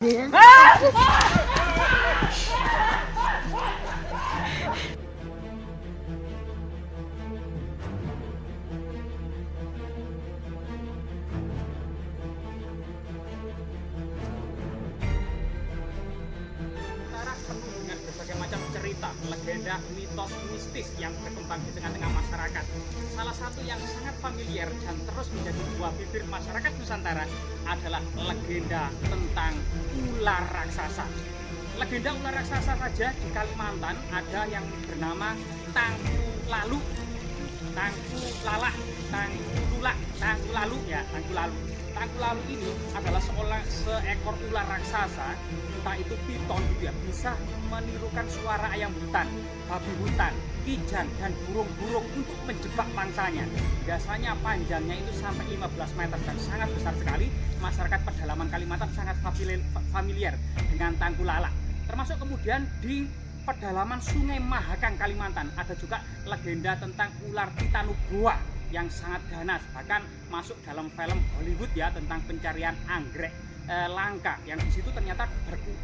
Penuh dengan berbagai macam cerita, legenda, mitos, mistis yang berkembang di tengah-tengah masyarakat. Salah satu yang sangat familiar dan terus menjadi buah bibir masyarakat Nusantara adalah legenda tentang ular raksasa. Legenda ular raksasa saja di Kalimantan ada yang bernama Tangku Lalu, Tangku Lalah, Tangku Lulak, Tangku Lalu ya, Tangku Lalu. Tangku Lalu ini adalah seekor ular raksasa, entah itu piton gitu ya, bisa menirukan suara ayam hutan, babi hutan, kijang, dan burung-burung untuk menjebak mangsanya. Biasanya panjangnya itu sampai 15 meter dan sangat besar sekali. Masyarakat pedalaman Kalimantan sangat familiar dengan Tangku Lalah. Termasuk kemudian di pedalaman Sungai Mahakam Kalimantan ada juga legenda tentang ular Titanuboa yang sangat ganas, bahkan masuk dalam film Hollywood ya tentang pencarian anggrek langka, yang di situ ternyata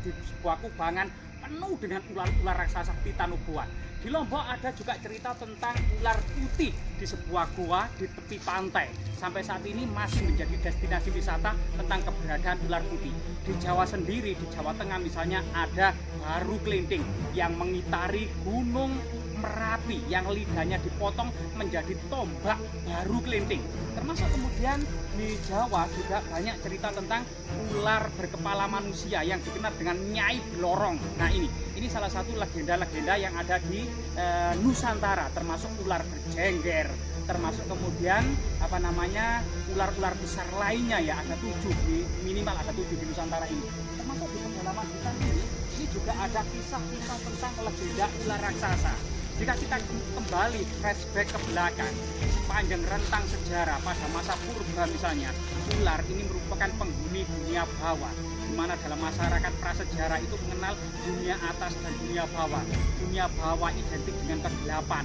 di sebuah kubangan penuh dengan ular-ular raksasa Titanuboa. Di Lombok ada juga cerita tentang ular putih di sebuah gua di tepi pantai. Sampai saat ini masih menjadi destinasi wisata tentang keberadaan ular putih. Di Jawa sendiri, di Jawa Tengah misalnya, ada Baru Kelinting yang mengitari Gunung Merapi yang lidahnya dipotong menjadi tombak Baru Kelinting. Termasuk kemudian di Jawa juga banyak cerita tentang ular berkepala manusia yang dikenal dengan Nyai Blorong. Nah ini salah satu legenda-legenda yang ada di Nusantara, termasuk ular berjengger, termasuk kemudian ular-ular besar lainnya ya, ada 7, minimal ada 7 di Nusantara ini. Termasuk di pedalaman hutan ini juga ada kisah-kisah tentang legenda ular raksasa. Jika kita kembali flashback ke belakang, sepanjang rentang sejarah pada masa purba misalnya, ular ini merupakan penghuni dunia bawah, di mana dalam masyarakat prasejarah itu mengenal dunia atas dan dunia bawah. Dunia bawah identik dengan kegelapan,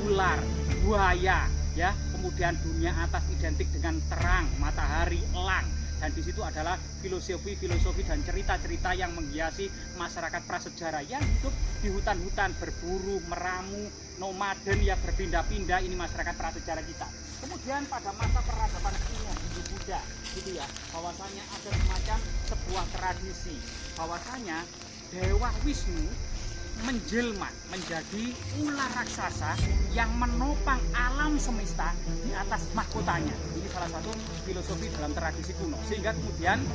ular, buaya, ya. Kemudian dunia atas identik dengan terang, matahari, elang. Dan di situ adalah filosofi dan cerita-cerita yang menghiasi masyarakat prasejarah yang hidup di hutan-hutan, berburu, meramu, nomaden ya, berpindah-pindah. Ini masyarakat prasejarah kita. Kemudian pada masa peradaban kuno Hindu-Buddha gitu ya, bahwasanya ada semacam sebuah tradisi bahwasanya Dewa Wisnu menjelma menjadi ular raksasa yang menopang alam semesta di atas mahkotanya. Ini salah satu filosofi dalam tradisi kuno, sehingga kemudian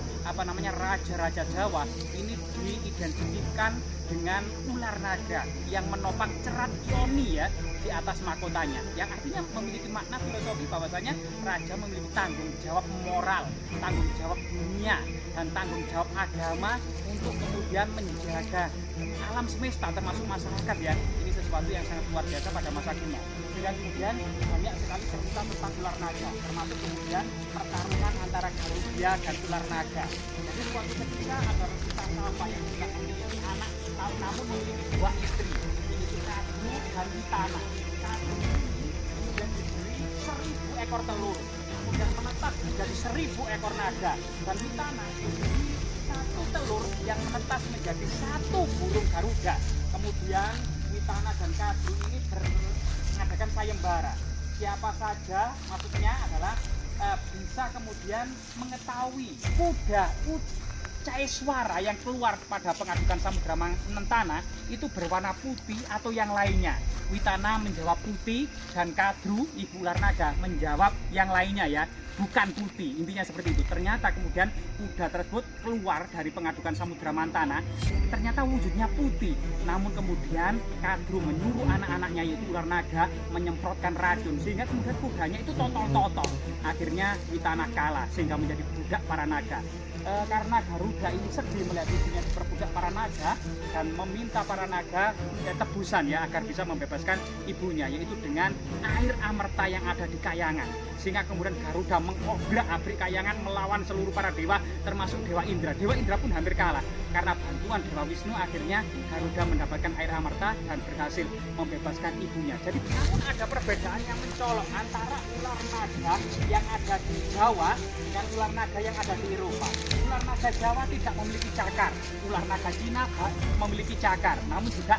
raja-raja Jawa ini diidentikan dengan ular naga yang menopang cerat yoni ya di atas mahkotanya, yang artinya memiliki makna filosofi bahwasanya raja memiliki tanggung jawab moral, tanggung jawab dunia, dan tanggung jawab agama untuk kemudian menjaga alam semesta termasuk masyarakat ya. Ini sesuatu yang sangat luar biasa pada masa kuno. Dan kemudian banyak sekali cerita tentang ular naga, termasuk kemudian pertarungan antara Garuda dan ular naga. Jadi suatu ketika ada Resi Sapa yang tidak memiliki anak, namun memiliki 2 istri, yaitu Kadru dan Witana. Kadru ini kemudian diberi 1000 ekor telur, kemudian menetas menjadi 1000 ekor naga, dan Witana diberi 1 telur yang menetas menjadi 1 burung Garuda. Kemudian Witana dan Kadru ini mengadakan sayembara. Siapa saja maksudnya adalah bisa kemudian mengetahui kuda Caeswara yang keluar pada pengadukan Samudra Mentana itu berwarna putih atau yang lainnya. Witana menjawab putih dan Kadru, ibu ular naga, menjawab yang lainnya ya, bukan putih. Intinya seperti itu. Ternyata kemudian kuda tersebut keluar dari pengadukan Samudra Mentana, ternyata wujudnya putih. Namun kemudian Kadru menyuruh anak-anaknya yaitu ular naga menyemprotkan racun, sehingga kemudian kudanya itu totol-totol. Akhirnya Witana kalah sehingga menjadi budak para naga. Karena Garuda ini sedih melihat ibunya diperbudak para naga dan meminta para naga tebusan ya agar bisa membebaskan ibunya, yaitu dengan air amerta yang ada di Kayangan. Sehingga kemudian Garuda mengobrak-abrik Kayangan melawan seluruh para dewa termasuk Dewa Indra. Dewa Indra pun hampir kalah. Karena bantuan Dewa Wisnu akhirnya Garuda mendapatkan air amerta dan berhasil membebaskan ibunya. Jadi namun ada perbedaan yang mencolok antara ular naga yang ada di Jawa dengan ular naga yang ada di Eropa. ular naga Jawa tidak memiliki cakar. Ular naga Cina memiliki cakar, namun juga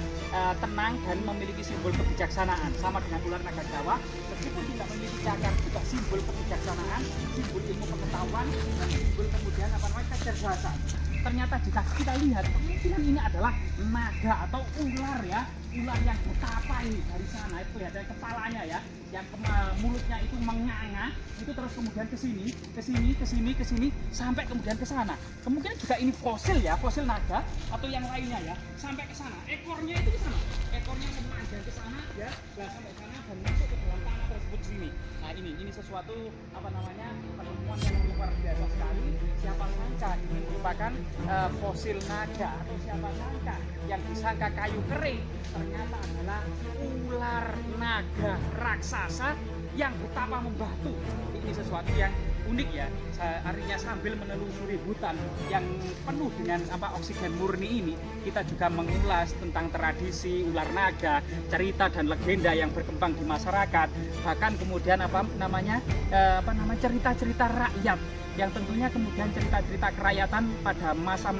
tenang dan memiliki simbol kebijaksanaan. Sama dengan ular naga Jawa, meskipun tidak memiliki cakar, juga simbol kebijaksanaan, simbol ilmu pengetahuan, dan simbol kemudian kecerdasan. Ternyata jika kita lihat, kemungkinan ini adalah naga atau ular ya, ular yang betapa ini dari sana itu lihat dari kepalanya ya, yang mulutnya itu menganga, itu terus kemudian ke sini sampai kemudian ke sana. Kemungkinan juga ini fosil ya, fosil naga atau yang lainnya ya, sampai ke sana. Ekornya itu ke sana, ekornya memanjang ke sana ya, sampai sana dan masuk ke dalam tanah tersebut sini. Nah ini sesuatu penemuan yang luar biasa sekali. Siapa sangka ini merupakan fosil naga, atau siapa sangka yang disangka kayu kering ternyata adalah ular naga raksasa yang betapa membatu. Ini sesuatu yang unik ya, artinya sambil menelusuri hutan yang penuh dengan oksigen murni ini, kita juga mengulas tentang tradisi ular naga, cerita dan legenda yang berkembang di masyarakat, bahkan kemudian cerita-cerita rakyat yang tentunya kemudian cerita-cerita kerakyatan pada masa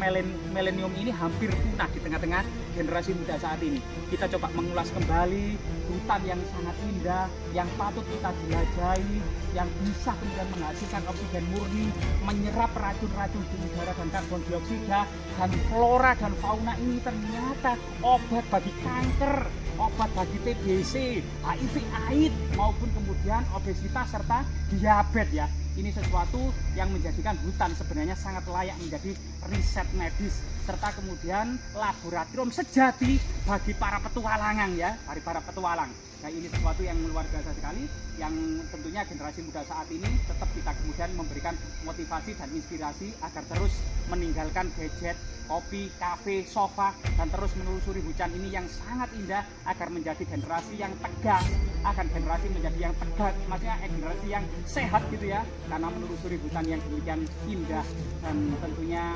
milenium ini hampir punah di tengah-tengah generasi muda saat ini. Kita coba mengulas kembali hutan yang sangat indah, yang patut kita jelajahi, yang bisa kemudian menghasilkan oksigen murni, menyerap racun-racun di udara dan karbon dioksida, dan flora dan fauna ini ternyata obat bagi kanker, obat bagi TBC, HIV/AIDS maupun kemudian obesitas serta diabetes ya. Ini sesuatu yang menjadikan hutan sebenarnya sangat layak menjadi riset medis serta kemudian laboratorium sejati bagi para petualangan ya, dari para petualang. Nah ini sesuatu yang luar biasa sekali, yang tentunya generasi muda saat ini tetap kita kemudian memberikan motivasi dan inspirasi agar terus meninggalkan gadget, kopi, kafe, sofa, dan terus menelusuri hutan ini yang sangat indah agar menjadi generasi yang tegas, agar generasi menjadi yang tegas, maksudnya generasi yang sehat gitu ya, karena menelusuri hutan yang demikian indah dan tentunya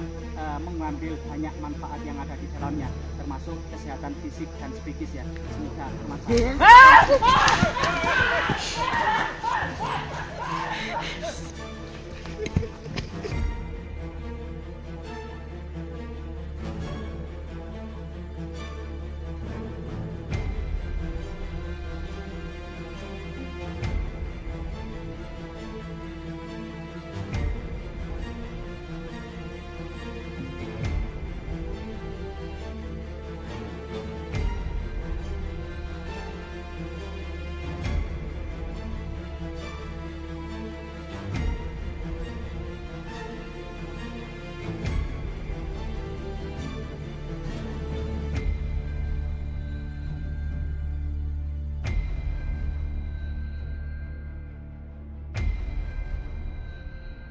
mengambil banyak manfaat yang ada di dalamnya, termasuk kesehatan fisik dan psikis ya. Semoga bermanfaat.